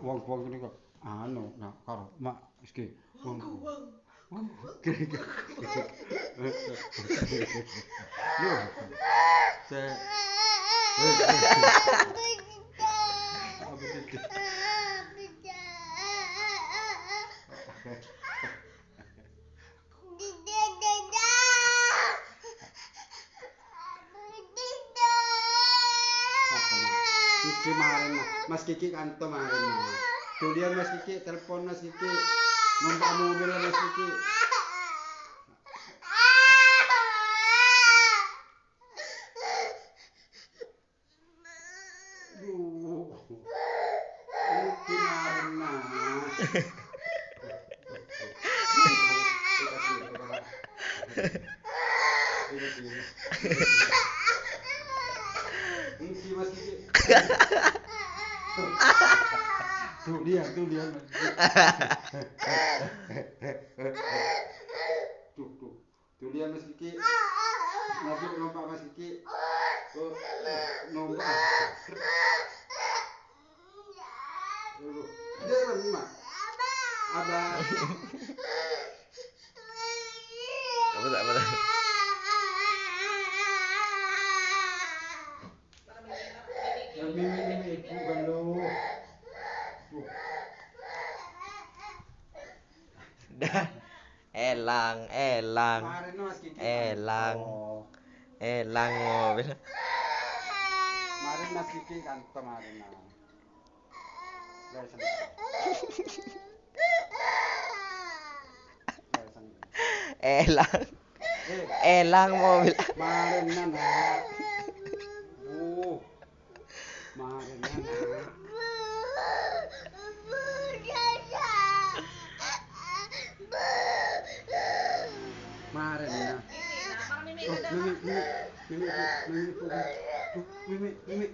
wong-wong niku anu nah karo mak iki wong Yo, se Kiki kemarin Mas Kiki kantor kemarin Julian Mas Kiki telepon Mas Kiki numpak mobil Mas Kiki Mas Kiki tuh dia tuh lihat Mas Kiki nanti nompak Mas Kiki nompak dia mak abah apa mimi ibu kan lo dah elang kemarin Mas Kiki elang mobil kemarin Mas Kiki kan kemarin elang mobil kemarin nana kemarin Mimi